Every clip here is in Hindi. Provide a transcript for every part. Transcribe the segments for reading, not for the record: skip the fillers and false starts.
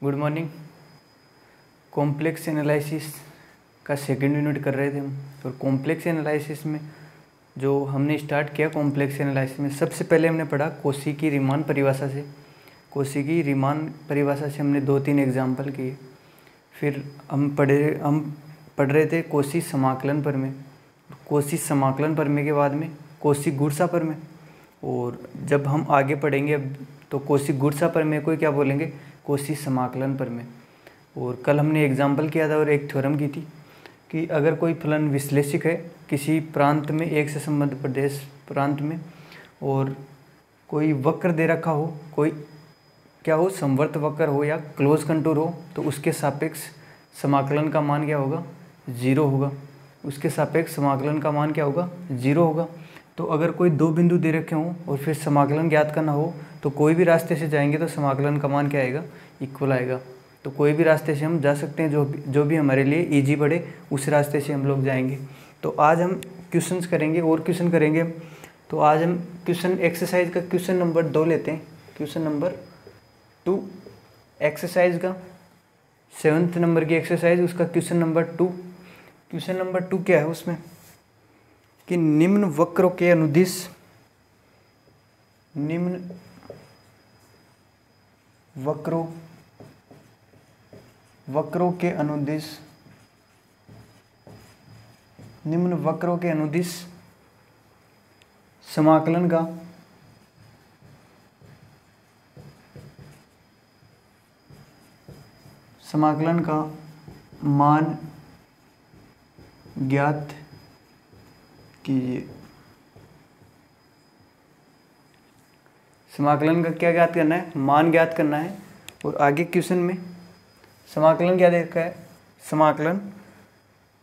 Good morning. कॉम्प्लेक्स एनालिसिस का सेकंड यूनिट कर रहे थे हम। और कॉम्प्लेक्स एनालिसिस में जो हमने स्टार्ट किया, कॉम्प्लेक्स एनालिसिस में सबसे पहले हमने पढ़ा कोशी की रीमान परिभाषा से। कोशी की रीमान परिभाषा से हमने 2-3 एग्जाम्पल किए। फिर हम पढ़ रहे थे कोशी समाकलन प्रमेय। कोशी समाकलन प्रमेय के बाद में कोशी गुरसा प्रमेय। और जब हम आगे पढ़ेंगे अब तो कोशी गुरसा प्रमेय को क्या बोलेंगे, कोशी समाकलन प्रमेय। और कल हमने एग्जाम्पल किया था और एक थ्योरम की थी कि अगर कोई फलन विश्लेषिक है किसी प्रांत में, एक से संबद्ध प्रदेश प्रांत में, और कोई वक्र दे रखा हो, कोई क्या हो, समवर्त वक्र हो या क्लोज कंटूर हो, तो उसके सापेक्ष समाकलन का मान क्या होगा, 0 होगा। उसके सापेक्ष समाकलन का मान क्या होगा, 0 होगा। तो अगर कोई 2 बिंदु दे रखे हों और फिर समाकलन ज्ञात करना हो तो कोई भी रास्ते से जाएंगे तो समाकलन का मान क्या आएगा, इक्वल आएगा। तो कोई भी रास्ते से हम जा सकते हैं, जो भी हमारे लिए इजी पड़े उस रास्ते से हम लोग जाएंगे। तो आज हम क्वेश्चंस करेंगे और क्वेश्चन करेंगे। तो आज हम क्वेश्चन एक्सरसाइज का क्वेश्चन नंबर 2 लेते हैं। क्वेश्चन नंबर 2 एक्सरसाइज का 7th नंबर की एक्सरसाइज, उसका क्वेश्चन नंबर 2। क्वेश्चन नंबर 2 क्या है उसमें कि निम्न वक्रों के अनुदिश निम्न वक्रों के अनुदिश समाकलन का मान ज्ञात कीजिए। समाकलन का क्या ज्ञात करना है, मान ज्ञात करना है। और आगे क्वेश्चन में समाकलन क्या देखा है, समाकलन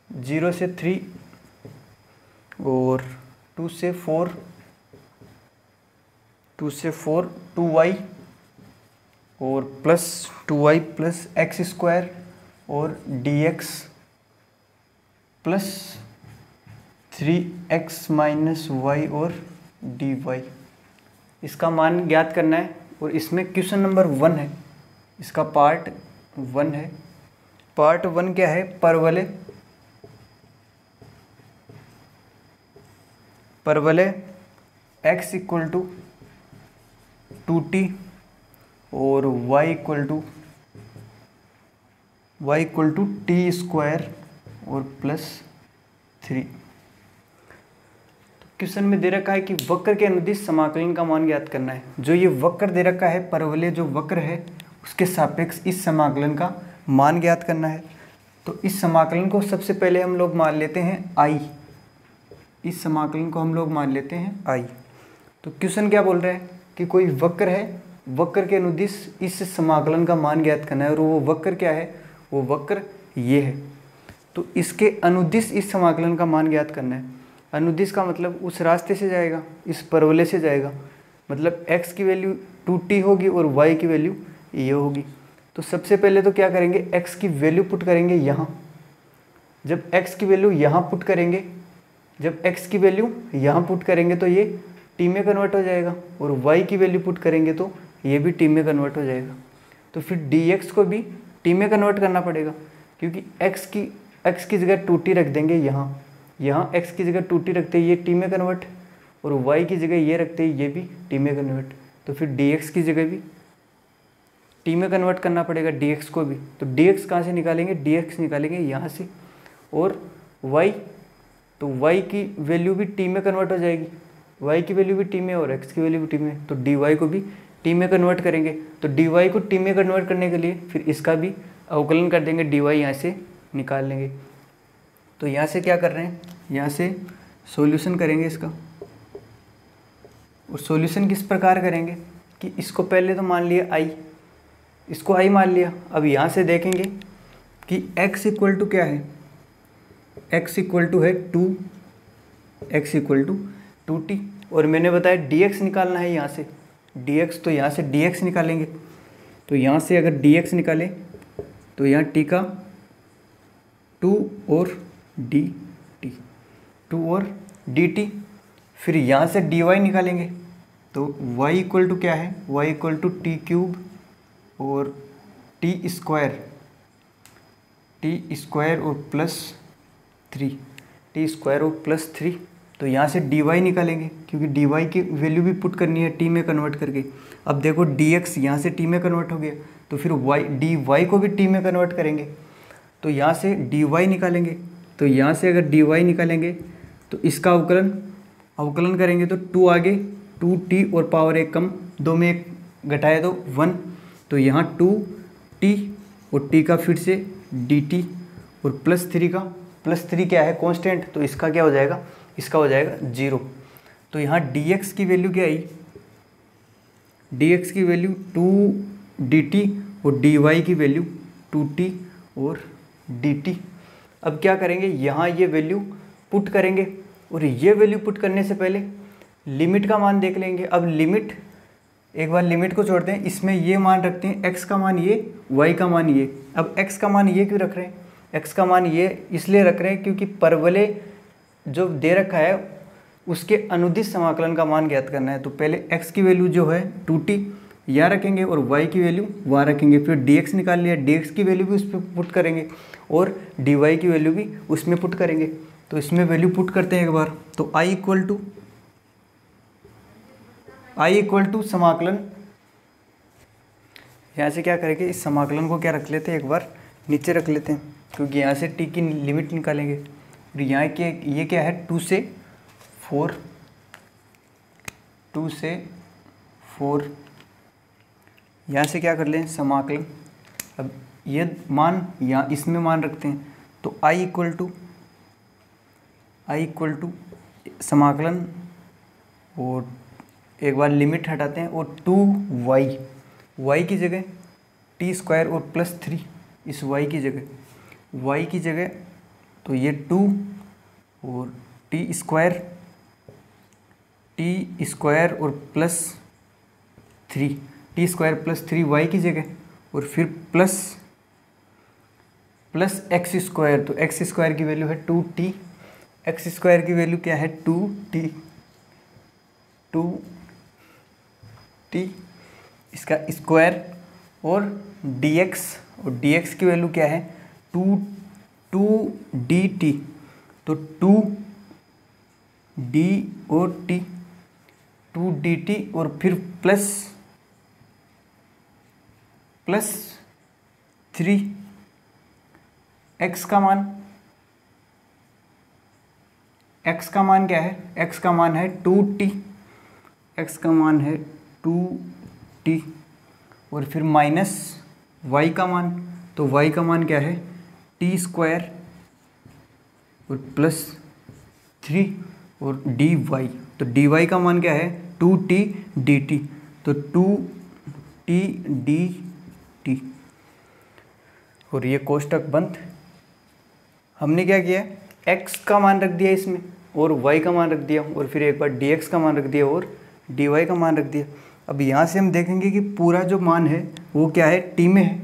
0 से 3 और 2 से 4 2y और plus 2y plus x square और dx plus 3x minus y और dy, इसका मान ज्ञात करना है। और इसमें क्वेश्चन नंबर 1 है, इसका पार्ट 1 है। पार्ट 1 क्या है, परवलय x इक्वल टू 2t और y equal to T square और प्लस 3। तो क्वेश्चन में दे रखा है कि वक्र के अनुदिश समाकलन का मान ज्ञात करना है। जो ये वक्र दे रखा है, परवलय जो वक्र है उसके सापेक्ष इस समाकलन का मान ज्ञात करना है। तो इस समाकलन को सबसे पहले हम लोग मान लेते हैं i। इस समाकलन को हम लोग मान लेते हैं i। तो क्वेश्चन क्या बोल रहा है कि कोई वक्र है, वक्र के अनुदिश इस समाकलन का मान ज्ञात करना है। और वो वक्र क्या है, वो वक्र ये है। तो इसके अनुदिश इस समाकलन का मान ज्ञात करना है। अनुदिश का मतलब उस रास्ते से जाएगा, इस परवलय से जाएगा, मतलब x की वैल्यू 2t होगी और y की वैल्यू ये होगी। तो सबसे पहले तो क्या करेंगे, x की वैल्यू पुट करेंगे यहाँ। जब x की वैल्यू यहाँ पुट करेंगे, तो ये t में कन्वर्ट हो जाएगा। और y की वैल्यू पुट करेंगे तो ये भी t में कन्वर्ट हो जाएगा। तो फिर dx को भी t में कन्वर्ट करना पड़ेगा, क्योंकि x की जगह 2t रख देंगे यहाँ x की जगह 2t रखते ही ये t में कन्वर्ट, और y की जगह ये रखते ही ये भी t में कन्वर्ट। तो फिर dx की जगह भी t में कन्वर्ट करना पड़ेगा, dx को भी। तो dx कहाँ से निकालेंगे, dx निकालेंगे यहाँ से। और y, तो y की वैल्यू भी t में कन्वर्ट हो जाएगी, y की वैल्यू भी t में और x की वैल्यू भी t में। तो dy को भी t में कन्वर्ट करेंगे। तो dy को t में कन्वर्ट करने के लिए फिर इसका भी अवकलन कर देंगे, dy यहाँ से निकाल लेंगे। तो यहाँ से क्या कर रहे हैं, यहाँ से सॉल्यूशन करेंगे इसका। और सॉल्यूशन किस प्रकार करेंगे कि इसको पहले तो मान लिया i, इसको i मान लिया। अब यहाँ से देखेंगे कि x इक्वल टू क्या है, x इक्वल टू है 2t। और मैंने बताया dx निकालना है यहाँ से, dx, तो यहाँ से dx निकालेंगे। तो यहाँ से अगर dx निकाले तो यहाँ t का 2 और dt, फिर यहाँ से dy निकालेंगे। तो y इक्वल टू क्या है, y equal to t cube और टी स्क्वायर और प्लस 3, टी स्क्वायर और प्लस 3। तो यहाँ से डी वाई निकालेंगे क्योंकि डी वाई की वैल्यू भी पुट करनी है टी में कन्वर्ट करके। अब देखो डी एक्स यहाँ से टी में कन्वर्ट हो गया, तो फिर वाई डी वाई को भी टी में कन्वर्ट करेंगे, तो यहाँ से डी वाई निकालेंगे। तो यहाँ से अगर डी वाई निकालेंगे तो इसका अवकलन करेंगे तो 2 आगे 2t और पावर 1 कम, 2 में 1 घटाए तो 1, तो यहाँ 2t और t का फिर से dt और प्लस 3 क्या है कांस्टेंट, तो इसका क्या हो जाएगा, इसका हो जाएगा 0। तो यहाँ dx की वैल्यू क्या आई, dx की वैल्यू 2dt और dy की वैल्यू 2t और dt। अब क्या करेंगे, यहाँ ये वैल्यू पुट करेंगे और ये वैल्यू पुट करने से पहले लिमिट का मान देख लेंगे। अब लिमिट, एक बार लिमिट को छोड़ते हैं, इसमें ये मान रखते हैं x का मान ये, y का मान ये। अब x का मान ये क्यों रख रहे हैं, x का मान ये इसलिए रख रहे हैं क्योंकि परवलय जो दे रखा है उसके अनुदिश समाकलन का मान ज्ञात करना है। तो पहले x की वैल्यू जो है 2t यहाँ रखेंगे और y की वैल्यू वहाँ रखेंगे, फिर dx निकाल लिया, dx की वैल्यू भी उस पर पुट करेंगे और dy की वैल्यू भी उसमें पुट करेंगे। तो इसमें वैल्यू पुट करते हैं एक बार, तो i इक्वल टू समाकलन, यहाँ से क्या करेंगे, इस समाकलन को क्या रख लेते हैं, एक बार नीचे रख लेते हैं क्योंकि यहाँ से t की लिमिट निकालेंगे। और यहाँ के ये क्या है 2 से 4, यहाँ से क्या कर लें समाकलन। अब ये मान यहाँ इसमें मान रखते हैं, तो i इक्वल टू समाकलन और एक बार लिमिट हटाते हैं और 2y की जगह टी स्क्वायर और प्लस 3, इस y की जगह तो ये 2 और टी स्क्वायर और plus 3, T square plus 3y की जगह और फिर प्लस एक्स स्क्वायर, तो एक्स स्क्वायर की वैल्यू है 2t, एक्स स्क्वायर की वैल्यू क्या है 2t, इसका स्क्वायर और dx, और dx की वैल्यू क्या है 2dt, तो 2d और t 2dt और फिर प्लस 3 x का मान क्या है, x का मान है 2t, x का मान है 2t और फिर माइनस y का मान, तो y का मान क्या है टी स्क्वायर और प्लस 3 और dy, तो dy का मान क्या है 2t dt, तो 2t dt और ये कोष्टक बंद। हमने क्या किया, x का मान रख दिया इसमें और y का मान रख दिया और फिर एक बार dx का मान रख दिया और dy का मान रख दिया। अब यहाँ से हम देखेंगे कि पूरा जो मान है वो क्या है t में है,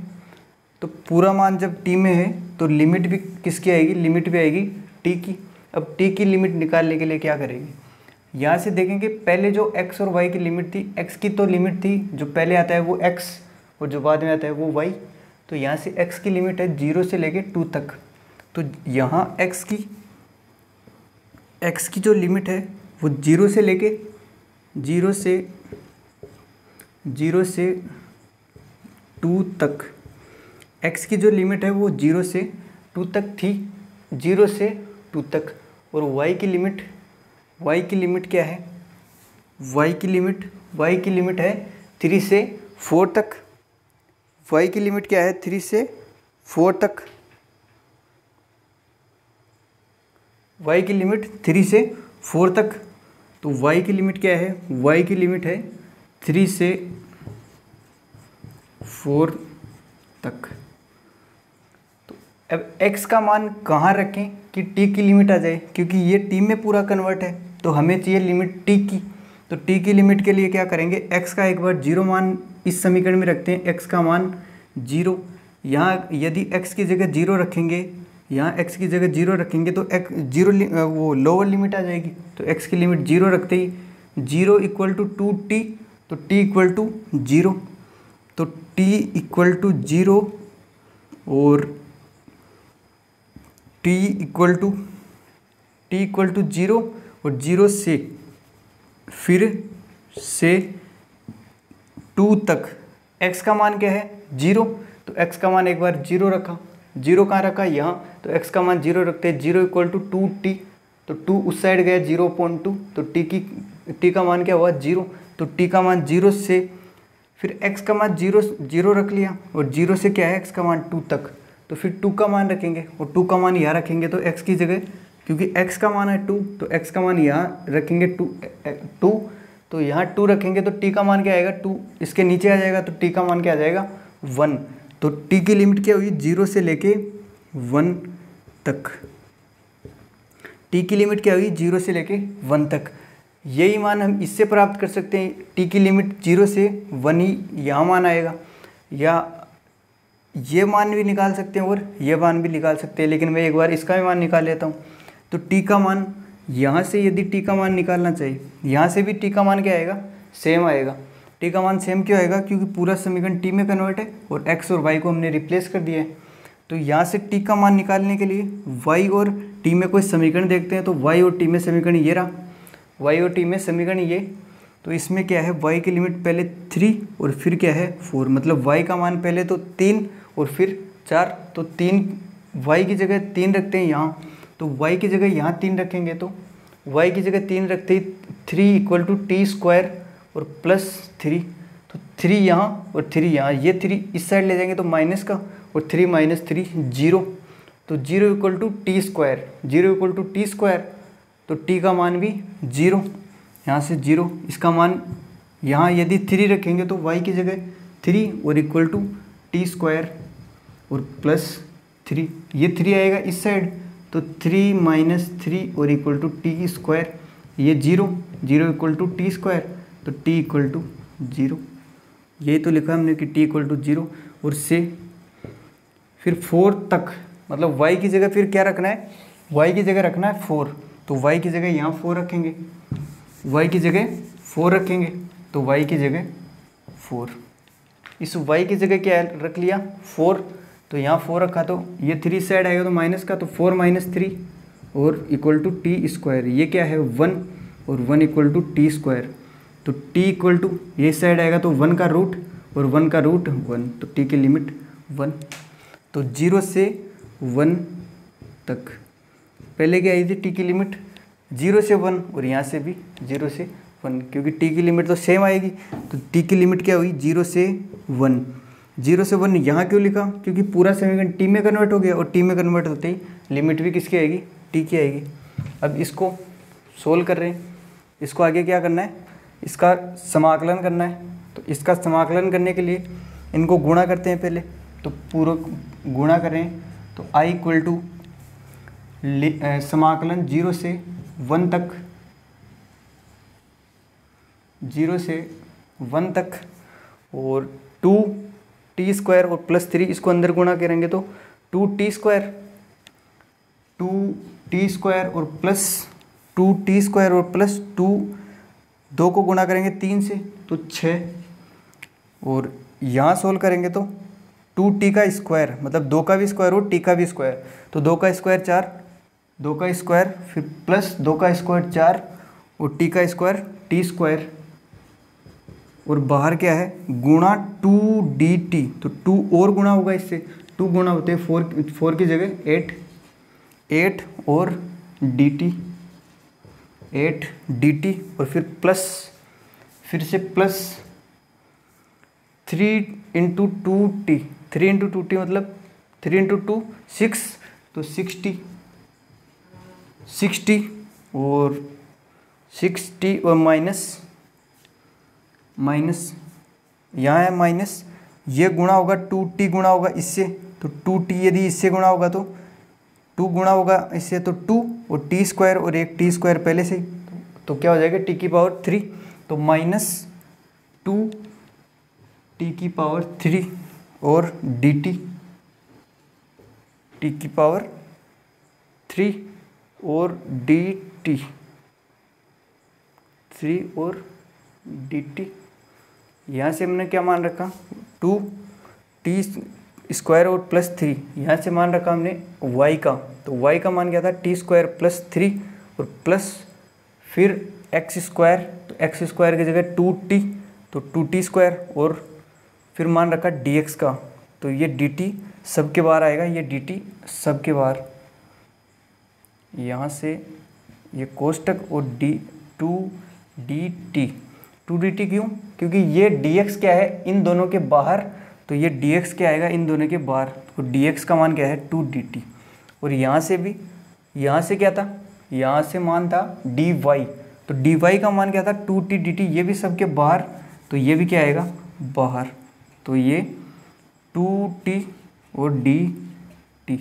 तो पूरा मान जब t में है तो लिमिट भी किसकी आएगी, लिमिट भी आएगी t की। अब t की लिमिट निकालने के लिए क्या करेंगे, यहाँ से देखेंगे पहले जो x और y की लिमिट थी, x की तो लिमिट थी जो पहले आता है वो x और जो बाद में आता है वो y, तो यहाँ से x की लिमिट है 0 से लेके 2 तक, तो यहाँ x की जो लिमिट है वो 0 से लेके 2 तक, x की जो लिमिट है वो 0 से 2 तक थी, 0 से 2 तक। और y की लिमिट क्या है, y की लिमिट है 3 से 4 तक, y की लिमिट क्या है 3 से 4 तक, y की लिमिट 3 से 4 तक, तो y की लिमिट क्या है, y की लिमिट है 3 से 4 तक। तो अब x का मान कहाँ रखें कि t की लिमिट आ जाए, क्योंकि ये t में पूरा कन्वर्ट है तो हमें चाहिए लिमिट t की। तो t की लिमिट के लिए क्या करेंगे, x का एक बार 0 मान इस समीकरण में रखते हैं, x का मान 0, यहाँ यदि x की जगह 0 रखेंगे, यहाँ x की जगह 0 रखेंगे तो x 0 वो लोअर लिमिट आ जाएगी, तो x की लिमिट 0 रखते ही 0 इक्वल टू 2t, तो t इक्वल टू 0, तो t इक्वल टू 0 और t इक्वल टू 0 और 0 से फिर से 2 तक x का मान क्या है 0, तो x का मान एक बार 0 रखा, 0 कहाँ रखा यहाँ, तो x का मान 0 रखते हैं, 0 इक्वल टू 2t, तो 2 उस साइड गया 0.2, तो t का मान क्या हुआ 0, तो t का मान 0 से फिर x का मान 0 रख लिया और 0 से क्या है x का मान 2 तक, तो फिर 2 का मान रखेंगे और 2 का मान यहाँ रखेंगे, तो x की जगह क्योंकि x का मान है 2 तो x का मान यहाँ रखेंगे 2, तो यहाँ 2 रखेंगे तो t का मान क्या आएगा 2, इसके नीचे आ जाएगा तो t का मान क्या आ जाएगा 1, तो t की लिमिट क्या हुई 0 से लेके 1 तक, t की लिमिट क्या हुई 0 से लेके 1 तक। यही मान हम इससे प्राप्त कर सकते हैं, t की लिमिट 0 से 1 ही यहाँ मान आएगा, या ये मान भी निकाल सकते हैं और ये मान भी निकाल सकते हैं, लेकिन मैं एक बार इसका भी मान निकाल लेता हूँ। तो t का मान यहाँ से यदि t का मान निकालना चाहिए, यहाँ से भी t का मान क्या आएगा सेम आएगा। t का मान सेम क्यों आएगा, क्योंकि पूरा समीकरण t में कन्वर्ट है और x और y को हमने रिप्लेस कर दिया है। तो यहाँ से t का मान निकालने के लिए y और t में कोई समीकरण देखते हैं, तो y और t में समीकरण ये रहा, y और t में समीकरण ये, तो इसमें क्या है y की लिमिट पहले 3 और फिर क्या है 4, मतलब y का मान पहले तो 3 और फिर 4, तो 3 y की जगह 3 रखते हैं यहाँ, तो y की जगह यहाँ 3 रखेंगे, तो y की जगह 3 रखते ही 3 इक्वल टू टी स्क्वायर और प्लस 3, तो 3 यहाँ और 3 यहाँ, ये 3 इस साइड ले जाएंगे तो माइनस का, और 3 माइनस 3 0, तो 0 equal to T square, 0 equal to T square, तो t का मान भी 0, यहाँ से 0, इसका मान यहाँ यदि 3 रखेंगे तो y की जगह 3 और इक्वल टू टी स्क्वायर और प्लस 3, ये 3 आएगा इस साइड, तो 3 माइनस 3 और इक्वल टू टी स्क्वायर, ये 0 इक्वल टू टी स्क्वायर, तो t इक्वल टू 0, यही तो लिखा हमने कि t इक्वल टू 0, और से फिर 4 तक, मतलब y की जगह फिर क्या रखना है, y की जगह रखना है 4, तो y की जगह यहाँ 4 रखेंगे, y की जगह 4 रखेंगे, तो y की जगह 4, इस y की जगह क्या रख लिया 4, तो यहाँ 4 रखा, तो ये 3 साइड आएगा तो माइनस का, तो 4 माइनस 3 और इक्वल टू टी स्क्वायर, ये क्या है 1 और 1 इक्वल टू टी स्क्वायर, तो t इक्वल टू ये साइड आएगा तो 1 का रूट और 1 का रूट 1, तो t की लिमिट 1, तो 0 से 1 तक, पहले क्या आई थी t की लिमिट 0 से 1 और यहाँ से भी 0 से 1, क्योंकि t की लिमिट तो सेम आएगी, तो t की लिमिट क्या हुई 0 से 1, 0 से 1 यहाँ क्यों लिखा, क्योंकि पूरा समीकरण t में कन्वर्ट हो गया और t में कन्वर्ट होते ही लिमिट भी किसकी आएगी t की आएगी। अब इसको सोल्व कर रहे हैं, इसको आगे क्या करना है, इसका समाकलन करना है, तो इसका समाकलन करने के लिए इनको गुणा करते हैं पहले, तो पूरा गुणा करें तो i इक्वल टू समाकलन 0 से 1 तक, 0 से 1 तक, और 2t स्क्वायर और प्लस 3 इसको अंदर गुणा करेंगे तो 2t स्क्वायर और प्लस 2t स्क्वायर और प्लस 2 को गुणा करेंगे 3 से तो 6, और यहाँ सोल्व करेंगे तो 2t का स्क्वायर, मतलब 2 का भी स्क्वायर और t का भी स्क्वायर, तो 2 का स्क्वायर 4, 2 का स्क्वायर फिर प्लस 2 का स्क्वायर 4 और t का स्क्वायर t स्क्वायर, और बाहर क्या है गुणा 2dt, तो 2 और गुणा होगा इससे, 2 गुणा होते हैं 4 की जगह 8 और dt, 8 dt और फिर प्लस, फिर से plus 3 into 2t, 3 into 2t मतलब 3 इंटू 2 6, तो 60 और 60 और माइनस यहाँ है माइनस, ये गुणा होगा 2t गुणा होगा इससे, तो 2t यदि इससे गुणा होगा तो 2 गुणा होगा इससे तो 2 और t स्क्वायर और एक t स्क्वायर पहले से ही, तो क्या हो जाएगा t की पावर 3, तो माइनस 2 t की पावर 3 और dt t की पावर 3 और dt 3 और dt यहाँ से हमने क्या मान रखा 2t² और +3, यहाँ से मान रखा हमने y का, तो y का मान क्या था t² +3 और प्लस फिर x², तो x² की जगह 2t, तो 2t² और फिर मान रखा dx का, तो ये dt सबके बाहर आएगा, ये dt सबके बाहर, यहाँ से ये कोष्टक और 2dt क्यों, क्योंकि ये dx क्या है इन दोनों के बाहर, तो ये dx क्या आएगा इन दोनों के बाहर, तो dx का मान क्या है 2dt। और यहाँ से भी, यहाँ से क्या था, यहाँ से मान था dy, तो dy का मान क्या था 2t dt, ये भी सबके बाहर, तो ये भी क्या आएगा बाहर, तो ये 2t और dt।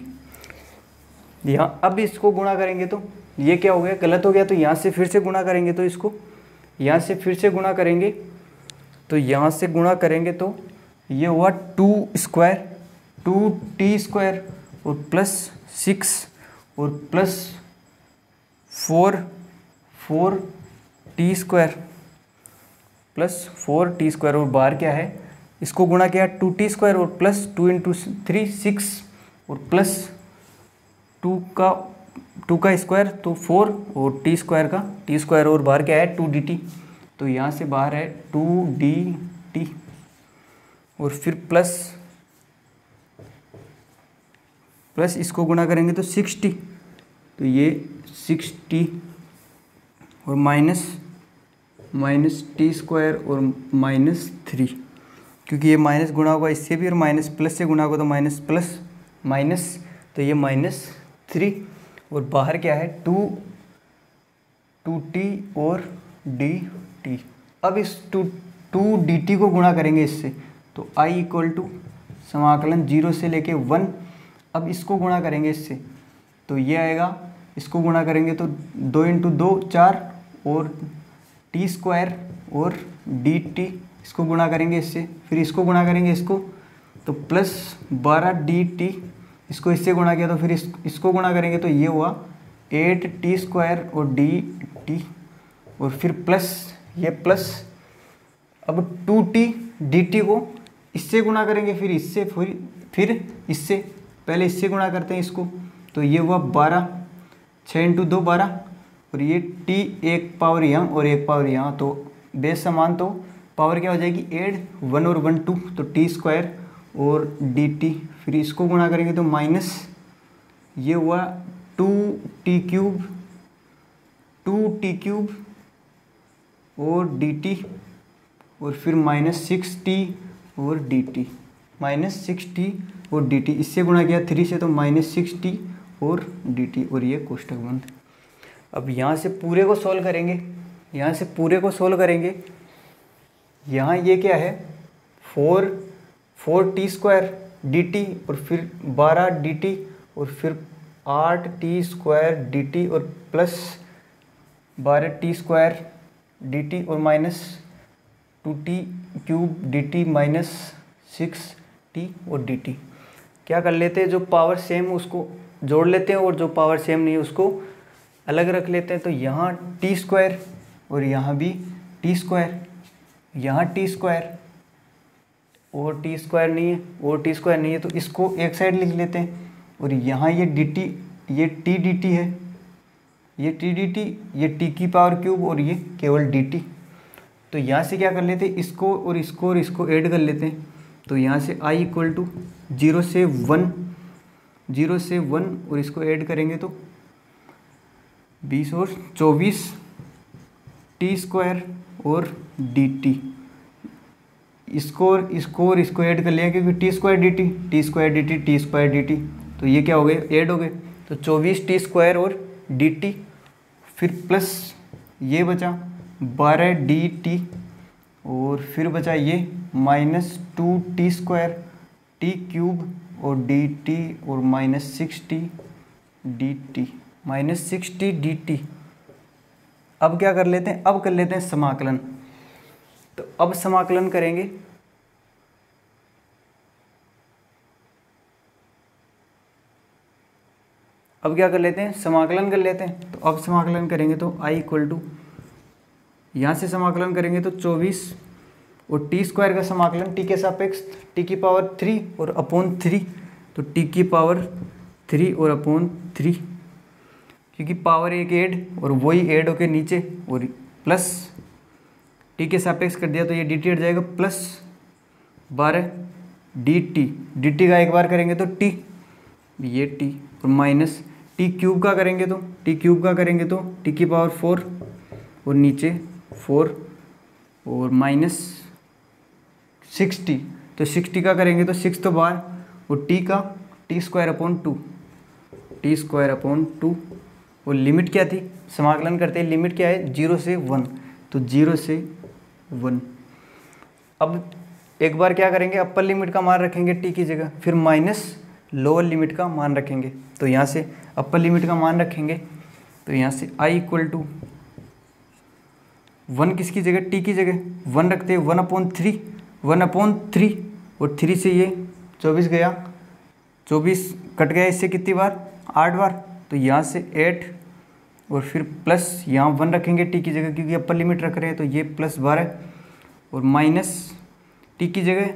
यहाँ अब इसको गुणा करेंगे तो ये क्या हो गया, गलत हो गया, तो यहाँ से फिर से गुणा करेंगे, तो इसको यहाँ से फिर से गुणा करेंगे, तो यहाँ से गुणा करेंगे तो ये हुआ 2² 2t² और +6 और +4 4t² +4t² और बाहर क्या है, इसको गुणा किया 2t² और +2 × 3 6 और +2 का स्क्वायर तो 4 और t² और बाहर क्या है 2dt, तो यहाँ से बाहर है 2dt और फिर प्लस इसको गुणा करेंगे तो 60, तो ये 60 और माइनस t² और -3, क्योंकि ये माइनस गुणा होगा इससे भी और माइनस प्लस से गुणा होगा तो माइनस प्लस माइनस, तो ये -3 और बाहर क्या है 2t और dt। अब इस 2dt को गुणा करेंगे इससे, तो i = समाकलन 0 से लेके 1। अब इसको गुणा करेंगे इससे, तो ये आएगा, इसको गुणा करेंगे तो 2 × 2 4 और t² और dt, इसको गुणा करेंगे इससे, फिर इसको गुणा करेंगे इसको, तो +12 dt, इसको इससे गुणा किया तो फिर इसको गुणा करेंगे तो ये हुआ 8t² और dt और फिर प्लस ये प्लस, अब 2t dt को इससे गुणा करेंगे, फिर इससे, फिर इससे, पहले इससे गुणा करते हैं इसको, तो ये हुआ 12, 6 × 2 12 और ये t एक पावर यहाँ और एक पावर यहाँ, तो बेस समान, तो पावर क्या हो जाएगी 8, 1 और 1 2, तो t² और dt, फिर इसको गुणा करेंगे तो माइनस, ये हुआ 2t³ और dt और फिर -6t और dt, -6t और dt, इससे गुणा किया 3 से तो -6t और dt और ये कोष्टक बंद। अब यहाँ से पूरे को सॉल्व करेंगे, यहाँ से पूरे को सॉल्व करेंगे, यहाँ ये क्या है 4t² dt और फिर 12 dt और फिर 8t² dt और प्लस 12t² dt और -2t³ dt -6t और dt। क्या कर लेते हैं, जो पावर सेम उसको जोड़ लेते हैं और जो पावर सेम नहीं है उसको अलग रख लेते हैं, तो यहाँ t² और यहाँ भी t², यहाँ t² और t² नहीं है और t² नहीं है, तो इसको एक साइड लिख लेते हैं, और यहाँ ये dt, ये t dt है, ये t dt, ये t³ और ये केवल dt, तो यहाँ से क्या कर लेते हैं, इसको और इसको ऐड कर लेते हैं, तो यहाँ से i = 0 से 1 और इसको ऐड करेंगे तो 20 और 24 t² और dt, इसको ऐड कर लिया क्योंकि t² dt, तो ये क्या हो गए ऐड हो गए, तो 24 t² और dt, फिर प्लस ये बचा 12 dt और फिर बचा ये -2t² t³ और dt और -6t dt। अब क्या कर लेते हैं, अब कर लेते हैं समाकलन, तो अब समाकलन करेंगे, अब क्या कर लेते हैं समाकलन कर लेते हैं, तो अब समाकलन करेंगे तो i = यहाँ से समाकलन करेंगे तो 24 और टी स्क्वायर का समाकलन टी के सापेक्ष टी की पावर 3 और अपॉन 3, तो टी की पावर 3 और अपॉन 3, क्योंकि पावर एक ऐड और वही ऐड होके नीचे और प्लस टी के सापेक्ष कर दिया तो ये डी टी हट जाएगा, प्लस 12 डी टी का एक बार करेंगे तो टी, ये टी, और माइनस टी क्यूब का करेंगे तो टी की पावर 4 और नीचे 4 और माइनस 60, तो 60 का करेंगे तो 6 तो बाहर और टी स्क्वायर अपॉन 2 और लिमिट क्या थी, समाकलन करते हैं लिमिट क्या है 0 से 1, तो 0 से 1। अब एक बार क्या करेंगे, अपर लिमिट का मान रखेंगे टी की जगह, फिर माइनस लोअर लिमिट का मान रखेंगे, तो यहाँ से अपर लिमिट का मान रखेंगे तो यहाँ से i इक्वल टू 1 किसकी जगह, टी की जगह 1 रखते हैं, 1/3 और 3 से ये 24 गया, 24 कट गया, इससे कितनी बार 8 बार, तो यहाँ से 8 और फिर प्लस यहाँ 1 रखेंगे टी की जगह क्योंकि अपर लिमिट रख रहे हैं, तो ये प्लस 12 और माइनस टी की जगह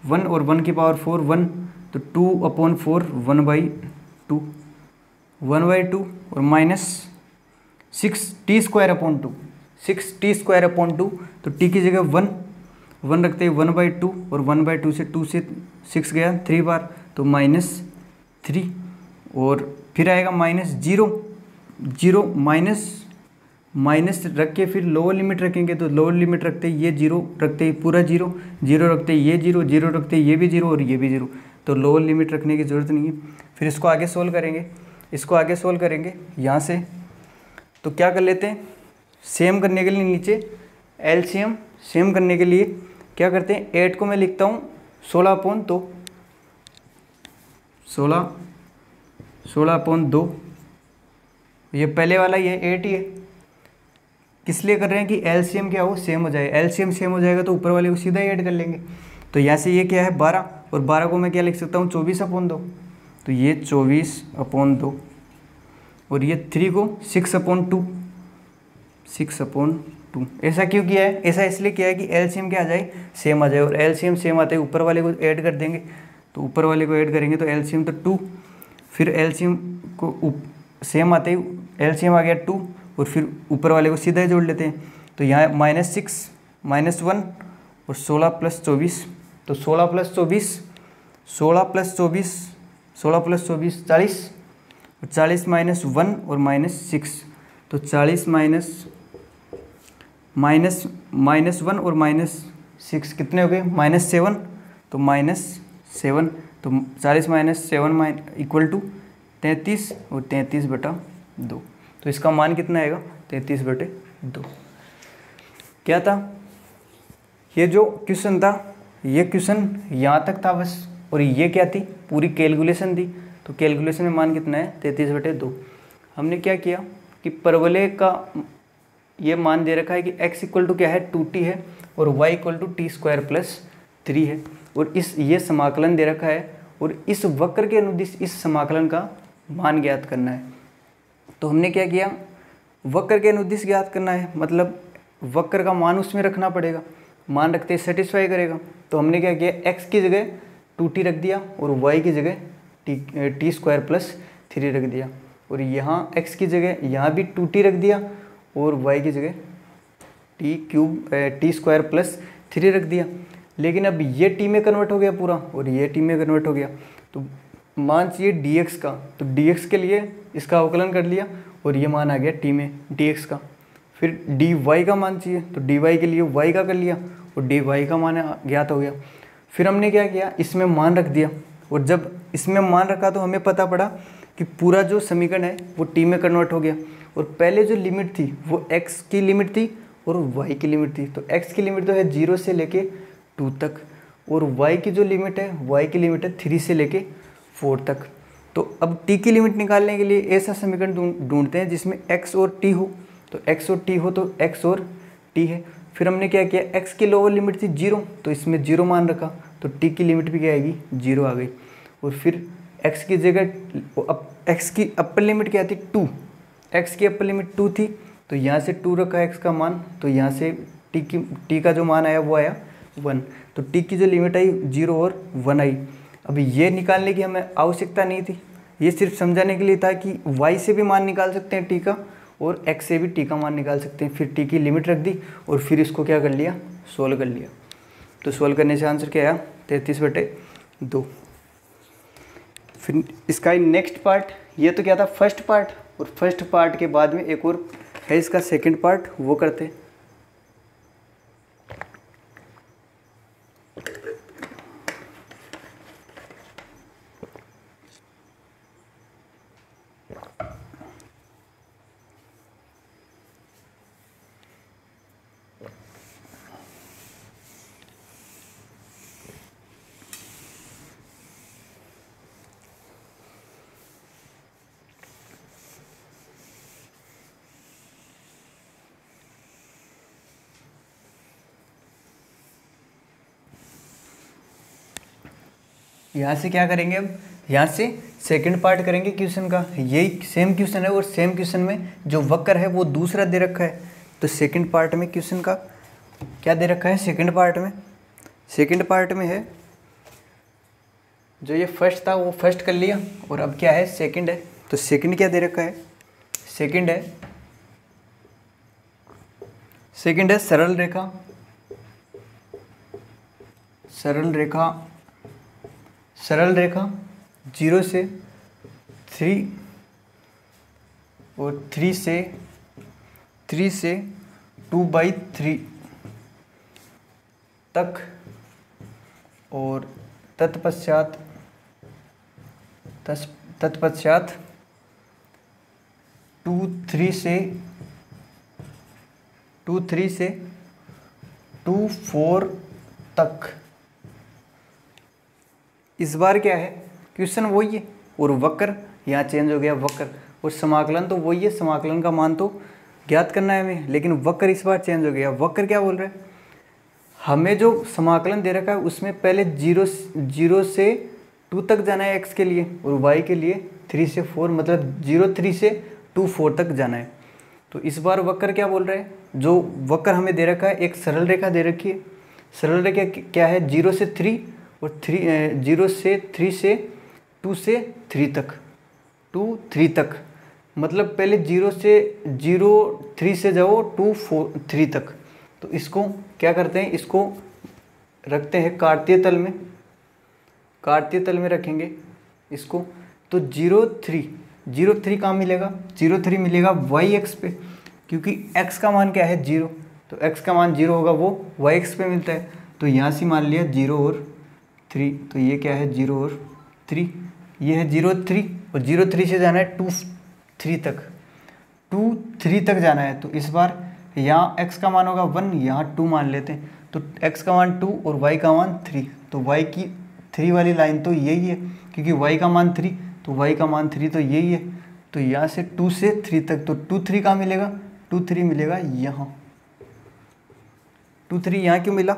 1 और 1 की पावर 4 1, तो 2/4 1/2 और माइनस 6 टी स्क्वायर अपॉन 2, तो टी की जगह 1 रखते हैं 1/2 और 1/2 से 2 से 6 गया 3 बार, तो -3 और फिर आएगा -0 माइनस रख के फिर लोअर लिमिट रखेंगे, तो लोअर लिमिट रखते ही ये 0 रखते ही पूरा 0 रखते ही ये 0 रखते ही ये भी 0 और ये भी 0, तो लोअर लिमिट रखने की ज़रूरत नहीं है। फिर इसको आगे सोल्व करेंगे, यहाँ से तो क्या कर लेते हैं, सेम करने के लिए नीचे एलसीएम सेम करने के लिए क्या करते हैं, 8 को मैं लिखता हूँ 16/2 16/2, ये पहले वाला ये 8 ही है, किस लिए कर रहे हैं कि एलसीएम क्या हो सेम हो जाए, एलसीएम सेम हो जाएगा तो ऊपर वाले को सीधा ही ऐड कर लेंगे, तो यहाँ से ये क्या है 12 और 12 को मैं क्या लिख सकता हूँ 24/2, तो ये 24/2 और ये 3 को 6/2 ऐसा क्यों किया है, ऐसा इसलिए किया है कि एलसीएम क्या आ जाए सेम आ जाए, और एलसीएम सेम आते ही ऊपर वाले को ऐड कर देंगे, तो ऊपर वाले को ऐड करेंगे तो एलसीएम तो 2, फिर एलसीएम को सेम आते ही एलसीएम आ गया 2 और फिर ऊपर वाले को सीधा ही जोड़ लेते हैं, तो यहाँ -6 -1 और 16 + 24, तो 16 + 24 40 और 40 -1 और -6, तो 40 -1 और -6 कितने हो गए -7, तो -7, तो 40 - 7 इक्वल टू 33 और 33/2, तो इसका मान कितना आएगा 33/2। क्या था ये जो क्वेश्चन था, ये क्वेश्चन यहाँ तक था बस, और ये क्या थी पूरी कैलकुलेशन थी, तो कैलकुलेशन में मान कितना है 33/2। हमने क्या किया कि परवलय का ये मान दे रखा है कि x इक्वल टू क्या है 2t है और y इक्वल टू t² + 3 है, और ये समाकलन दे रखा है और इस वक्र के अनुदिश इस समाकलन का मान ज्ञात करना है। तो हमने क्या किया, वक्र के अनुदिश ज्ञात करना है, मतलब वक्र का मान उसमें रखना पड़ेगा, मान रखते सेटिस्फाई करेगा, तो हमने क्या किया x की जगह 2t रख दिया और y की जगह t² + 3 रख दिया, और यहाँ x की जगह यहाँ भी 2t रख दिया और y की जगह t² + 3 रख दिया। लेकिन अब ये t में कन्वर्ट हो गया पूरा और ये t में कन्वर्ट हो गया, तो मान चाहिए dx का, तो dx के लिए इसका अवकलन कर लिया और ये मान आ गया t में dx का। फिर dy का मान चाहिए, तो dy के लिए y का कर लिया और dy का मान ज्ञात हो गया। फिर हमने क्या किया, इसमें मान रख दिया, और जब इसमें मान रखा तो हमें पता पड़ा कि पूरा जो समीकरण है वो t में कन्वर्ट हो गया, और पहले जो लिमिट थी वो x की लिमिट थी और y की लिमिट थी। तो x की लिमिट तो है 0 से लेके 2 तक, और y की जो लिमिट है y की लिमिट है 3 से लेके 4 तक। तो अब t की लिमिट निकालने के लिए ऐसा समीकरण ढूंढते हैं जिसमें x और t हो, तो x और t हो तो x और t है। फिर हमने क्या किया, x की लोअर लिमिट थी 0, तो इसमें 0 मान रखा, तो t की लिमिट भी क्या आएगी 0 आ गई। और फिर x की जगह x की अपर लिमिट क्या थी 2, x की अपर लिमिट 2 थी, तो यहाँ से 2 रखा x का मान, तो यहाँ से t का जो मान आया वो आया 1। तो टी की जो लिमिट आई 0 और 1 आई। अभी ये निकालने की हमें आवश्यकता नहीं थी, ये सिर्फ समझाने के लिए था कि y से भी मान निकाल सकते हैं टी का और x से भी टी का मान निकाल सकते हैं। फिर टी की लिमिट रख दी और फिर इसको क्या कर लिया, सोल्व कर लिया। तो सोल्व करने से आंसर क्या आया, 33/2। फिर इसका नेक्स्ट पार्ट, ये तो क्या था फर्स्ट पार्ट, और फर्स्ट पार्ट के बाद में एक और है इसका सेकंड पार्ट, वो करते हैं। यहाँ से क्या करेंगे, अब यहाँ से सेकंड पार्ट करेंगे क्वेश्चन का। यही सेम क्वेश्चन है और सेम क्वेश्चन में जो वक्र है वो दूसरा दे रखा है। तो सेकंड पार्ट में क्वेश्चन का क्या दे रखा है, सेकंड पार्ट में है जो ये फर्स्ट था वो फर्स्ट कर लिया, और अब क्या है सेकंड है। तो सेकंड क्या दे रखा है, सेकंड है सरल रेखा 0 से 3 और 3 से 2/3 तक, और तत्पश्चात 2/3 से 2/4 तक। इस बार क्या है, क्वेश्चन वही है और वक्र यहाँ चेंज हो गया, वक्र, और समाकलन तो वही है, समाकलन का मान तो ज्ञात करना है हमें, लेकिन वक्र इस बार चेंज हो गया। वक्र क्या बोल रहा है, हमें जो समाकलन दे रखा है उसमें पहले 0 से 2 तक जाना है x के लिए, और y के लिए 3 से 4, मतलब 0 से 2 4 तक जाना है। तो इस बार वक्र क्या बोल रहा है, जो वक्र हमें दे रखा है एक सरल रेखा दे रखी है। सरल रेखा क्या है, 0 से 3 और 0 से 3 से 2 से 3 तक, 2 3 तक, मतलब पहले 3 से जाओ 2 4 3 तक। तो इसको क्या करते हैं, इसको रखते हैं कार्तीय तल में रखेंगे इसको। तो 0 3 कहाँ मिलेगा, 0 3 मिलेगा y एक्स पे, क्योंकि x का मान क्या है 0, तो x का मान 0 होगा वो y एक्स पे मिलता है। तो यहाँ से मान लिया 0 और 3, तो ये क्या है 0 और 3, ये है 0 3, और 0 3 से जाना है 2 3 तक, 2 3 तक जाना है। तो इस बार यहाँ x का मान होगा 1, यहाँ 2 मान लेते हैं। तो x का मान 2 और y का मान 3, तो y की 3 वाली लाइन तो यही है, क्योंकि y का मान 3, तो y का मान 3 तो यही है। तो यहाँ से 2 से 3 तक, तो 2 3 कहाँ मिलेगा, 2 3 मिलेगा यहाँ। 2 3 यहाँ क्यों मिला,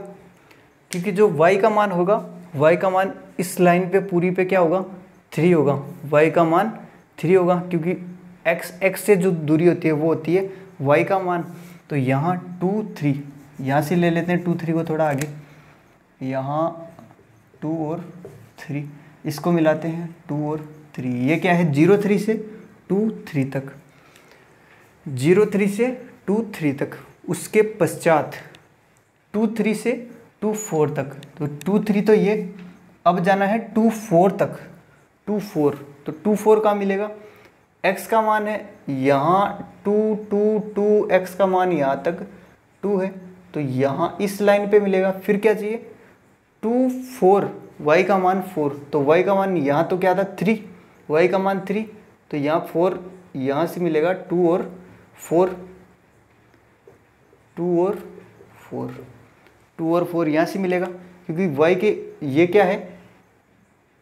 क्योंकि जो y का मान होगा, y का मान इस लाइन पे पूरी पे क्या होगा 3 होगा, y का मान 3 होगा, क्योंकि x से जो दूरी होती है वो होती है y का मान। तो यहाँ 2 3, यहाँ से ले लेते हैं 2 3 को थोड़ा आगे, यहाँ 2 और 3, इसको मिलाते हैं 2 और 3, ये क्या है 0 3 से 2 3 तक, 0 3 से 2 3 तक। उसके पश्चात 2 3 से 2 4 तक, तो 2 3 तो ये, अब जाना है 2 4 तक, 2 4, तो 2 4 कहाँ मिलेगा, x का मान है यहाँ 2 2 2, x का मान यहाँ तक 2 है, तो यहाँ इस लाइन पे मिलेगा। फिर क्या चाहिए 2 4, y का मान 4, तो y का मान यहाँ तो क्या था 3, y का मान 3, तो यहाँ 4, यहाँ से मिलेगा 2 और 4, 2 और 4, 2 और 4 यहाँ से मिलेगा, क्योंकि y के ये क्या है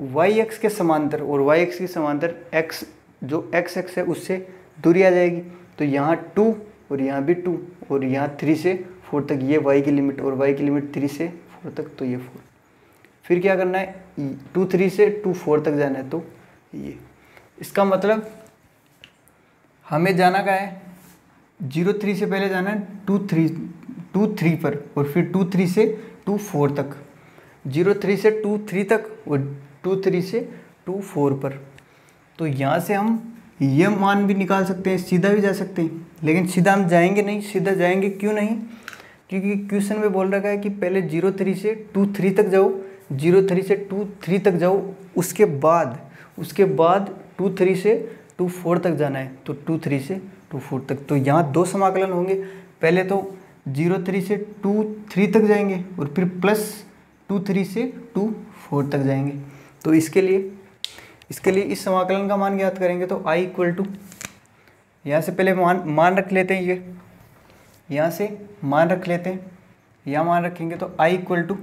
y x के समांतर, और y x के समांतर x जो x x है उससे दूरी आ जाएगी। तो यहाँ 2 और यहाँ भी 2, और यहाँ 3 से 4 तक, ये y की लिमिट, और y की लिमिट 3 से 4 तक, तो ये 4। फिर क्या करना है 2 3 से 2 4 तक जाना है, तो ये इसका मतलब हमें जाना क्या है 0 3 से पहले जाना है 2 3 पर, और फिर 2 3 से 2 4 तक, 0 3 से 2 3 तक और 2 3 से 2 4 पर। तो यहाँ से हम ये मान भी निकाल सकते हैं, सीधा भी जा सकते हैं, लेकिन सीधा हम जाएंगे नहीं। सीधा जाएंगे क्यों नहीं? क्योंकि क्वेश्चन में बोल रखा है कि पहले 0 3 से 2 3 तक जाओ, 0 3 से 2 3 तक जाओ, उसके बाद 2 3 से 2 4 तक जाना है, तो 2 3 से 2 4 तक। तो यहाँ 2 समाकलन होंगे। पहले तो 0 3 से 2 3 तक जाएंगे और फिर प्लस 2 3 से 2 4 तक जाएंगे। तो इसके लिए इस समाकलन का मान ज्ञात करेंगे। तो i इक्वल टू, यहाँ से पहले मान रख लेते हैं, ये यहाँ से मान रख लेते हैं, यहाँ मान रखेंगे तो i इक्वल टू,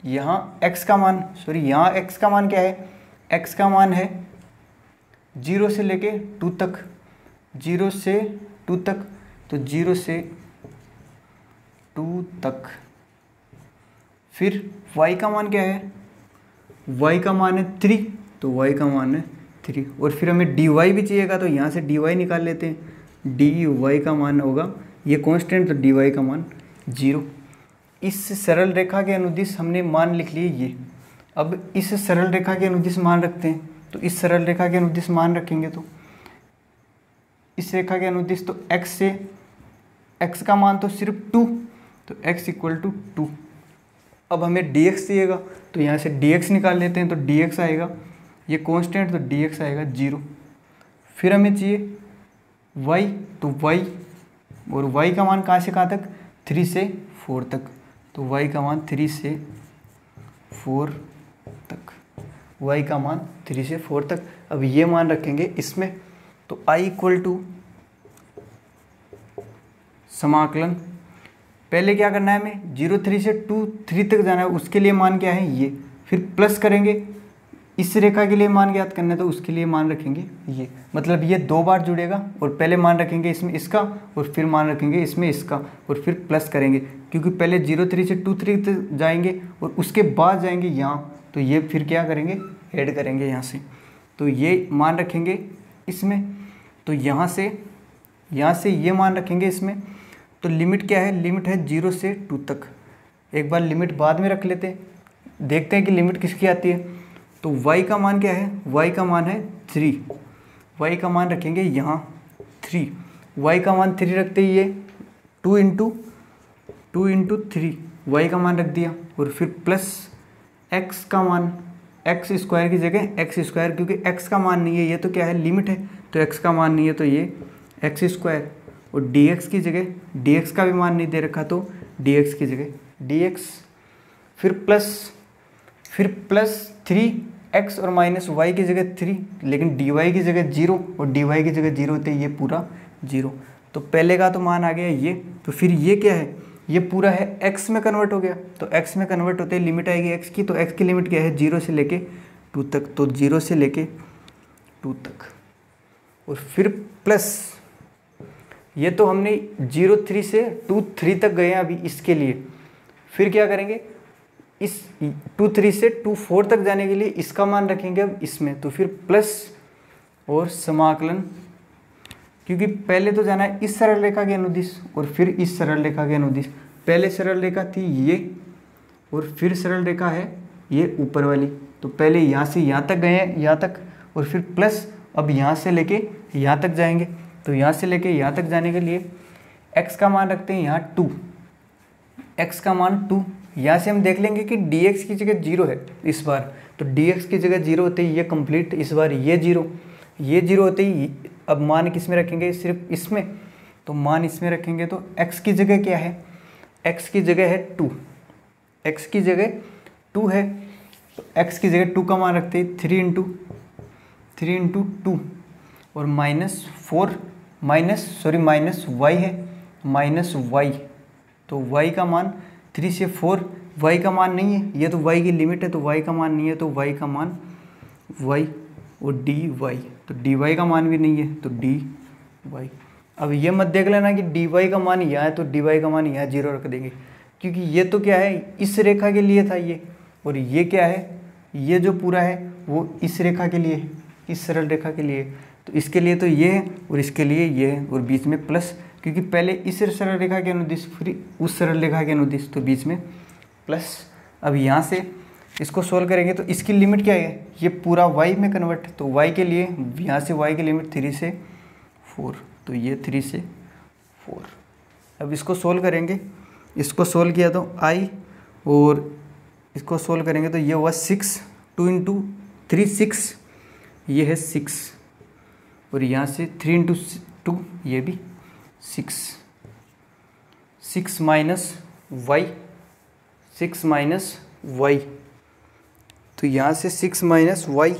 यहाँ x का मान, यहाँ x का मान क्या है? x का मान है 0 से लेके 2 तक, 0 से 2 तक, तो 0 से 2 तक। फिर y का मान क्या है? y का मान है 3, तो y का मान है 3। और फिर हमें dy भी चाहिएगा, तो यहाँ से dy निकाल लेते हैं। dy का मान होगा, ये कांस्टेंट, तो dy का मान 0। इस सरल रेखा के अनुदिश हमने मान लिख लिए ये। अब इस सरल रेखा के अनुदिश मान रखते हैं, तो इस सरल रेखा के अनुदिश मान रखेंगे तो इस रेखा के अनुदिश, तो x से x का मान तो सिर्फ 2, तो x इक्वल टू 2। अब हमें dx चाहिएगा, तो यहाँ से dx निकाल लेते हैं, तो dx आएगा, ये कांस्टेंट, तो dx आएगा 0। फिर हमें चाहिए y, तो y, और y का मान कहाँ से कहाँ तक? 3 से 4 तक, तो y का मान 3 से 4 तक, y का मान 3 से 4 तक। अब ये मान रखेंगे इसमें, तो i इक्वल टू समाकलन, पहले क्या करना है हमें? 0 3 से 2 3 तक जाना है, उसके लिए मान क्या है? ये। फिर प्लस करेंगे, इस रेखा के लिए मान ज्ञात करना है, तो उसके लिए मान रखेंगे ये। मतलब ये 2 बार जुड़ेगा, और पहले मान रखेंगे इसमें इसका, और फिर मान रखेंगे इसमें इसका, और फिर प्लस करेंगे, क्योंकि पहले 0 3 से 2 3 तक जाएंगे और उसके बाद जाएंगे यहाँ, तो ये फिर क्या करेंगे? ऐड करेंगे यहाँ से। तो ये मान रखेंगे इसमें, तो यहाँ से ये मान रखेंगे इसमें। तो लिमिट क्या है? लिमिट है 0 से 2 तक। एक बार लिमिट बाद में रख लेते हैं, देखते हैं कि लिमिट किसकी आती है। तो y का मान क्या है? y का मान है 3, y का मान रखेंगे यहाँ 3, y का मान 3 रखते ही ये 2 इंटू 3 y का मान रख दिया, और फिर प्लस x का मान, x स्क्वायर की जगह x स्क्वायर, क्योंकि x का मान नहीं है, ये तो क्या है? लिमिट है, तो x का मान नहीं है, तो ये x स्क्वायर, और dx की जगह dx का भी मान नहीं दे रखा, तो dx की जगह dx, फिर प्लस 3x और माइनस y की जगह 3, लेकिन dy की जगह 0, और dy की जगह 0 होते ये पूरा 0। तो पहले का तो मान आ गया ये। तो फिर ये क्या है? ये पूरा है x में कन्वर्ट हो गया, तो x में कन्वर्ट होते लिमिट आएगी x की, तो x की लिमिट क्या है? 0 से लेके 2 तक, तो 0 से लेके 2 तक, और फिर प्लस, ये तो हमने 0 3 से 2 3 तक गए हैं अभी इसके लिए। फिर क्या करेंगे? इस 2 3 से 2 4 तक जाने के लिए इसका मान रखेंगे अब इसमें, तो फिर प्लस और समाकलन, क्योंकि पहले तो जाना है इस सरल रेखा के अनुदिश और फिर इस सरल रेखा के अनुदिश। पहले सरल रेखा थी ये, और फिर सरल रेखा है ये ऊपर वाली। तो पहले यहाँ से यहाँ तक गए हैं, यहाँ तक, और फिर प्लस अब यहाँ से लेके यहाँ तक जाएंगे। तो यहाँ से लेके यहाँ तक जाने के लिए x का मान रखते हैं यहाँ 2, x का मान 2। यहाँ से हम देख लेंगे कि dx की जगह 0 है इस बार, तो dx की जगह 0 होते ही ये कंप्लीट, इस बार ये 0 होते ही अब मान किस में रखेंगे? सिर्फ इसमें। तो मान इसमें रखेंगे, तो x की जगह क्या है? x की जगह है 2, x की जगह 2 है, तो x की जगह 2 का मान रखते हैं 3 इंटू 2, और माइनस y है, माइनस y, तो y का मान 3 से 4, y का मान नहीं है, ये तो y की लिमिट है, तो y का मान नहीं है, तो y का मान y, और dy, तो dy का मान भी नहीं है, तो dy। अब ये मत देख लेना कि dy का मान यहाँ है, तो dy का मान यहाँ 0 रख देंगे, क्योंकि ये तो क्या है? इस रेखा के लिए था ये, और ये क्या है? ये जो पूरा है वो इस रेखा के लिए है, इस सरल रेखा के लिए। तो इसके लिए तो ये है, और इसके लिए ये है, और बीच में प्लस क्योंकि पहले इस सरल रेखा के अनुदिश फिर उस सरल रेखा के अनुदिश, तो बीच में प्लस। अब यहाँ से इसको सोल्व करेंगे तो इसकी लिमिट क्या है, ये पूरा y में कन्वर्ट, तो y के लिए यहाँ से y की लिमिट 3 से 4, तो ये 3 से 4। अब इसको सोल्व करेंगे, इसको सोल्व किया तो i, और इसको सोल्व करेंगे तो ये हुआ 6, 2 इंटू 3 6, ये है 6, और यहाँ से 3 इंटू 2 ये भी 6, 6 माइनस y, 6 माइनस y, तो यहाँ से 6 माइनस y,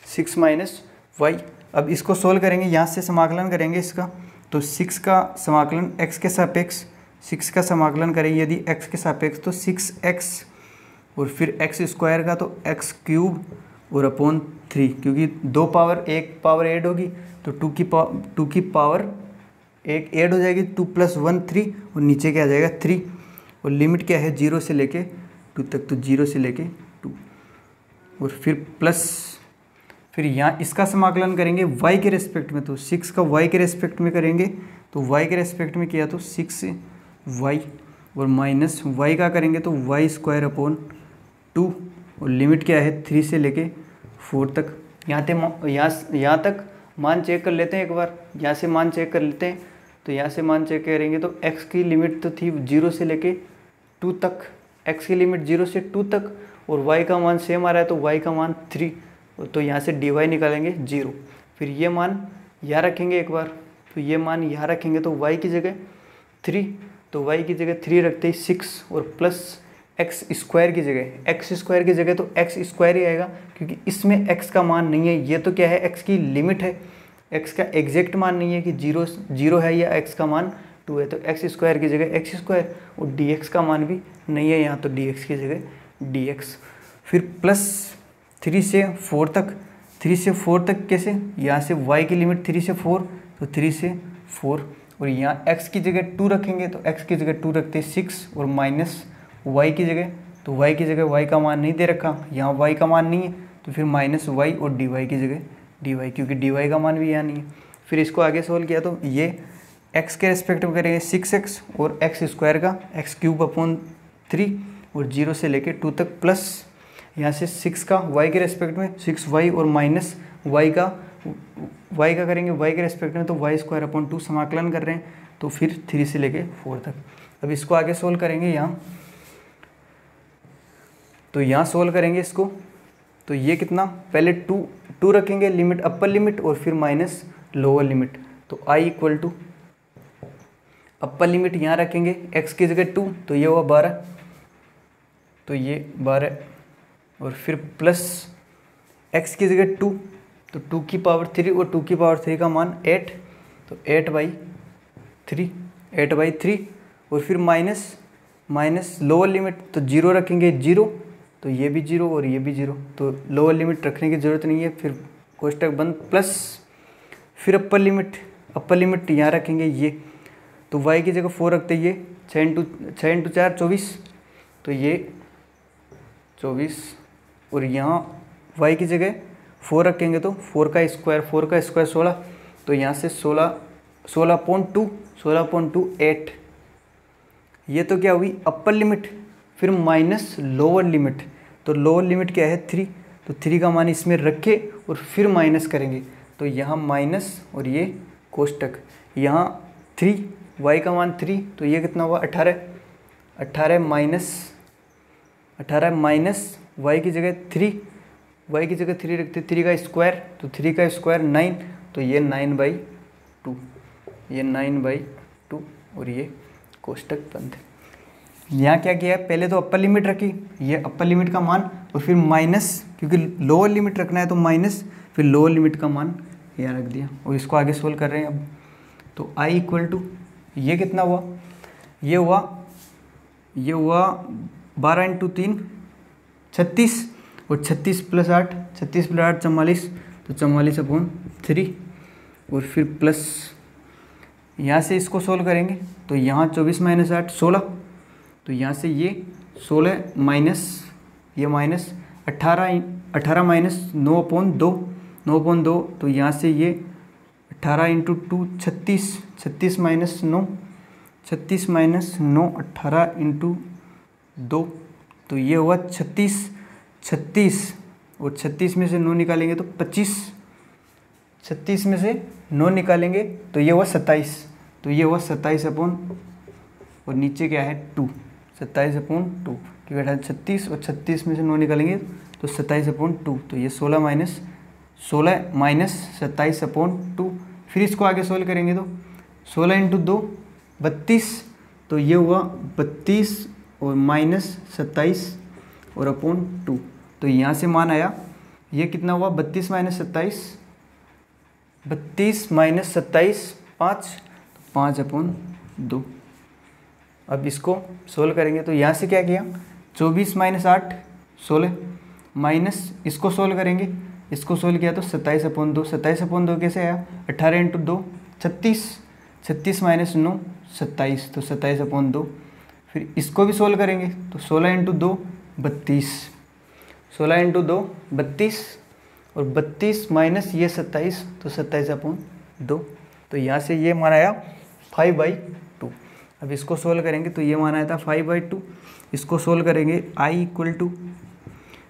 6 माइनस y। अब इसको सोल्व करेंगे, यहाँ से समाकलन करेंगे इसका, तो 6 का समाकलन x के सापेक्ष, 6 का समाकलन करेंगे यदि x के सापेक्ष तो 6x, और फिर x स्क्वायर का तो x क्यूब और अपॉन 3, क्योंकि 2 पावर 1 पावर ऐड होगी तो 2 की पावर 1 ऐड हो जाएगी, 2 + 1 3, और नीचे क्या आ जाएगा 3, और लिमिट क्या है 0 से लेके 2 तक, तो 0 से लेके 2, और फिर प्लस, फिर यहाँ इसका समाकलन करेंगे y के रेस्पेक्ट में, तो 6 का y के रेस्पेक्ट में करेंगे, तो y के रेस्पेक्ट में किया तो 6y, और माइनस y का करेंगे तो y स्क्वायर अपॉन 2, और लिमिट क्या है 3 से लेके 4 तक। यहाँ तक मान चेक कर लेते हैं एक बार, यहाँ से मान चेक कर लेते हैं, तो यहाँ से मान चेक करेंगे तो x की लिमिट तो थी 0 से लेके 2 तक, x की लिमिट 0 से 2 तक, और y का मान सेम आ रहा है तो y का मान 3, तो यहाँ से dy निकालेंगे 0, फिर ये मान यहाँ रखेंगे एक बार, तो ये मान यहाँ रखेंगे तो y की जगह 3, तो y की जगह 3 रखते ही 6, और प्लस x स्क्वायर की जगह तो x स्क्वायर ही आएगा, क्योंकि इसमें x का मान नहीं है, ये तो क्या है x की लिमिट है, x का एग्जैक्ट मान नहीं है कि 0 है या x का मान 2 है, तो x स्क्वायर की जगह x स्क्वायर, और dx का मान भी नहीं है यहाँ, तो dx की जगह dx, फिर प्लस 3 से 4 तक, 3 से 4 तक कैसे, यहाँ से y की लिमिट 3 से 4, तो 3 से 4, और यहाँ x की जगह 2 रखेंगे, तो x की जगह 2 रखते 6, और माइनस y की जगह, तो y की जगह y का मान नहीं दे रखा, यहाँ y का मान नहीं है, तो फिर माइनस y, और dy की जगह dy, क्योंकि dy का मान भी यहाँ नहीं है। फिर इसको आगे सोल्व किया तो ये x के रेस्पेक्ट में करेंगे 6x, और x स्क्वायर का x क्यूब अपॉन 3, और 0 से लेके 2 तक, प्लस यहाँ से 6 का y के रेस्पेक्ट में 6y, और माइनस y का करेंगे y के रेस्पेक्ट में, तो y स्क्वायर अपॉन 2 समाकलन कर रहे हैं, तो फिर 3 से लेके 4 तक। अब इसको आगे सोल्व करेंगे यहाँ, तो यहाँ सोल्व करेंगे इसको, तो ये कितना, पहले 2 रखेंगे लिमिट, अपर लिमिट, और फिर माइनस लोअर लिमिट, तो i equal to upper limit यहाँ रखेंगे x की जगह 2, तो ये हुआ 12, तो ये 12, और फिर प्लस x की जगह 2, तो 2 की पावर 3, और 2 की पावर 3 का मान 8, तो 8/3, और फिर माइनस लोअर लिमिट, तो 0 रखेंगे 0, तो ये भी 0 और ये भी 0, तो लोअर लिमिट रखने की ज़रूरत नहीं है, फिर कोष्टक बंद, प्लस फिर अपर लिमिट यहाँ रखेंगे ये, तो y की जगह 4 रखते ये 6 इंटू 4 24, तो ये 24, और यहाँ y की जगह 4 रखेंगे तो 4 का स्क्वायर 16, तो यहाँ से 16.2 8, ये तो क्या हुई अपर लिमिट, फिर माइनस लोअर लिमिट, तो लोअर लिमिट क्या है 3, तो 3 का मान इसमें रखे और फिर माइनस करेंगे, तो यहाँ माइनस और ये कोष्टक, यहाँ 3 y का मान 3, तो ये कितना हुआ 18 माइनस y की जगह 3 रखते 3 का स्क्वायर, तो 3 का स्क्वायर 9, तो ये 9/2, और ये कोष्टक बंद। यहाँ क्या किया है, पहले तो अपर लिमिट रखी, ये अपर लिमिट का मान, और फिर माइनस, क्योंकि लोअर लिमिट रखना है तो माइनस, फिर लोअर लिमिट का मान यहाँ रख दिया, और इसको आगे सोल्व कर रहे हैं अब, तो i इक्वल टू ये कितना हुआ, ये हुआ 12 इंटू 3 36, और 36 + 8 44, तो 44/3, और फिर प्लस यहाँ से इसको सोल्व करेंगे, तो यहाँ 24 - 8 16, तो यहाँ से ये 16 माइनस ये माइनस 18 - 9/2, 9/2, तो यहाँ से ये 18 इंटू 2 36, 36 माइनस 9, 36 माइनस 9 18 इंटू 2, तो ये हुआ 36, 36 और 36 में से 9 निकालेंगे तो 25, 36 में से 9 निकालेंगे तो ये हुआ 27, तो ये हुआ 27 अपॉन, और नीचे क्या है 2, 27/2, क्योंकि 36 और 36 में से 9 निकालेंगे तो 27/2, तो ये 16 माइनस 27/2। फिर इसको आगे सोल्व करेंगे तो 16 इंटू 2 32, तो ये हुआ 32 और माइनस 27 और अपॉन 2, तो यहाँ से मान आया ये कितना हुआ 32 माइनस 27, 32 माइनस 27 5, 5/2। अब इसको सोल्व करेंगे तो यहाँ से क्या किया 24 माइनस 8 16, माइनस इसको सोल्व करेंगे, इसको सोल्व किया तो 27/2, 27/2 कैसे आया 18 इंटू 2 36, 36 माइनस 9 27, तो 27/2। फिर इसको भी सोल्व करेंगे तो 16 इंटू 2 32, 16 इंटू 2 32 और 32 माइनस ये 27, तो 27/2, तो यहाँ से ये मान आया 5/2। अब इसको सोल्व करेंगे तो ये मान आया था 5/2, इसको सोल्व करेंगे i इक्वल टू,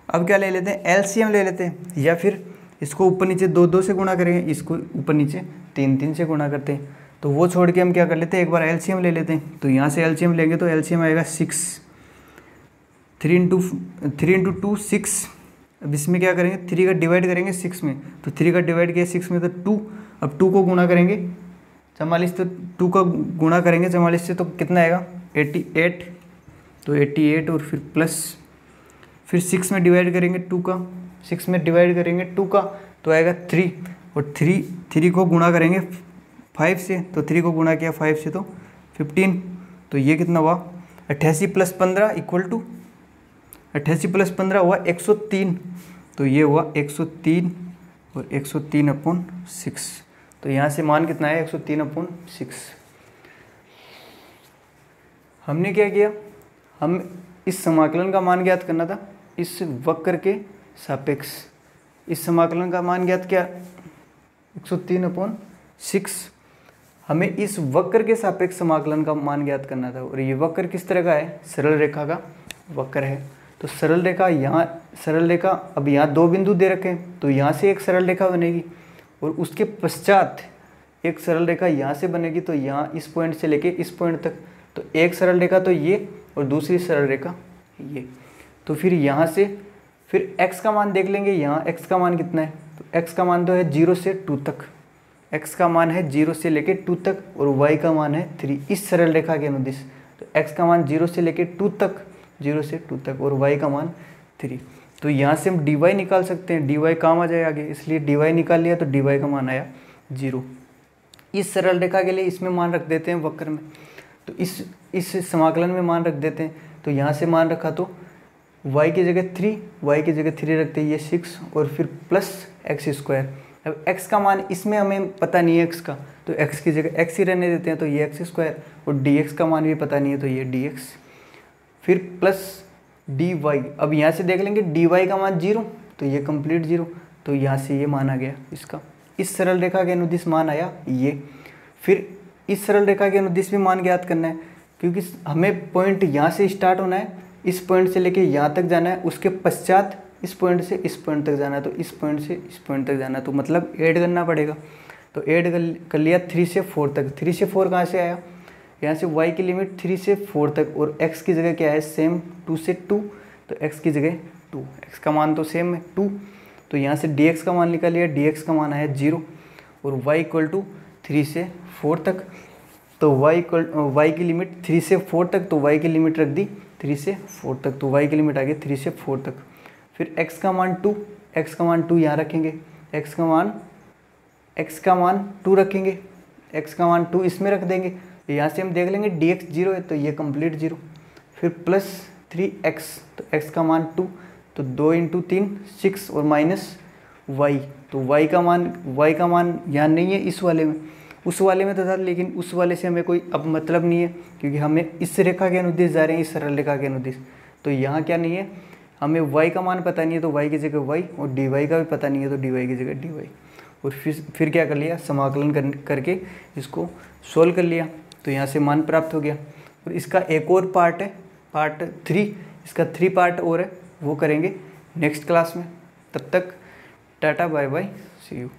अब क्या ले लेते हैं एलसीएम ले लेते हैं, या फिर इसको ऊपर नीचे 2 से गुणा करेंगे, इसको ऊपर नीचे 3 से गुणा करते हैं, तो वो छोड़ के हम क्या कर लेते हैं एक बार एलसीएम ले लेते हैं। तो यहाँ से एलसीएम लेंगे तो एलसीएम आएगा 6, 3 इंटू 2 6। अब इसमें क्या करेंगे 3 का डिवाइड करेंगे 6 में, तो 3 का डिवाइड किया 6 में तो 2, अब 2 को गुणा करेंगे 44, तो 2 का गुणा करेंगे 44 से तो कितना आएगा 88, तो 88 और फिर प्लस, फिर 6 में डिवाइड करेंगे 2 का, 6 में डिवाइड करेंगे 2 का तो आएगा 3, और 3 को गुणा करेंगे 5 से, तो 3 को गुणा किया 5 से तो 15, तो ये कितना हुआ 88 प्लस 15 इक्वल टू 88 प्लस 15 हुआ 103, तो ये हुआ 103 और 103/6, तो यहाँ से मान कितना है 103/6। हमने क्या किया, हम इस समाकलन का मान ज्ञात करना था इस वक्र के सापेक्ष, इस समाकलन का मान ज्ञात किया 103/6, हमें इस वक्र के सापेक्ष समाकलन का मान ज्ञात करना था, और ये वक्र किस तरह का है सरल रेखा का वक्र है। तो सरल रेखा यहाँ, सरल रेखा अब यहाँ 2 बिंदु दे रखे हैं, तो यहाँ से एक सरल रेखा बनेगी और उसके पश्चात एक सरल रेखा यहाँ से बनेगी, तो यहाँ इस पॉइंट से लेके इस पॉइंट तक, तो एक सरल रेखा तो ये और दूसरी सरल रेखा ये। तो फिर यहाँ से फिर x का मान देख लेंगे, यहाँ x का मान कितना है, तो x का मान तो है 0 से 2 तक, x का मान है 0 से लेके 2 तक, और y का मान है 3 इस सरल रेखा के अनुदिश। तो x का मान 0 से लेके 2 तक, 0 से 2 तक, और y का मान 3। तो यहाँ से हम dy निकाल सकते हैं, dy काम आ जाए आगे, इसलिए dy निकाल लिया तो dy का मान आया 0। इस सरल रेखा के लिए इसमें मान रख देते हैं वक्र में, तो इस समाकलन में मान रख देते हैं, तो यहाँ से मान रखा तो y की जगह 3, y की जगह 3 रखते हैं, ये 6 और फिर प्लस x²। अब x का मान इसमें हमें पता नहीं है x का, तो x की जगह x ही रहने देते हैं, तो ये x², और dx का मान भी पता नहीं है तो ये dx, फिर प्लस dy। अब यहाँ से देख लेंगे dy का मान 0, तो ये कंप्लीट 0, तो यहाँ से ये मान आ गया इसका, इस सरल रेखा के अनुदिश मान आया ये। फिर इस सरल रेखा के अनुदिश भी मान ज्ञात करना है, क्योंकि हमें पॉइंट यहाँ से स्टार्ट होना है, इस पॉइंट से लेके यहाँ तक जाना है, उसके पश्चात इस पॉइंट से इस पॉइंट तक जाना है, तो इस पॉइंट से इस पॉइंट तक जाना है, तो मतलब ऐड करना पड़ेगा। तो ऐड कर लिया 3 से 4 तक, 3 से 4 कहाँ से आया, यहाँ से y की लिमिट 3 से 4 तक, और x की जगह क्या है सेम 2 से 2, तो x की जगह 2, x का मान तो सेम है 2, तो यहाँ से dx का मान निकाल लिया, dx का मान आया 0, और y इक्वल टू 3 से 4 तक, तो y की लिमिट 3 से 4 तक, तो y की लिमिट रख दी 3 से 4 तक, तो y की लिमिट आ गई 3 से 4 तक। फिर x का मान 2, x का मान 2 यहाँ रखेंगे, x का मान 2 रखेंगे, x का मान 2 इसमें रख देंगे, यहाँ से हम देख लेंगे dx 0 है तो ये कंप्लीट 0, फिर प्लस 3x, तो x का मान 2, तो 2 इंटू 3 6, और माइनस y, तो y का मान यहाँ नहीं है इस वाले में, उस वाले में तो था, लेकिन उस वाले से हमें कोई अब मतलब नहीं है, क्योंकि हमें इस रेखा के अनुदिश जा रहे हैं, इस सरल रेखा के अनुदिश, तो यहाँ क्या नहीं है, हमें y का मान पता नहीं है तो y की जगह y, और dy का भी पता नहीं है तो dy की जगह dy। और फिर क्या कर लिया, समाकलन करके इसको सोल्व कर लिया, तो यहाँ से मान प्राप्त हो गया। और इसका एक और पार्ट है, पार्ट 3, इसका 3 पार्ट और है, वो करेंगे नेक्स्ट क्लास में। तब तक tata bye bye, see you.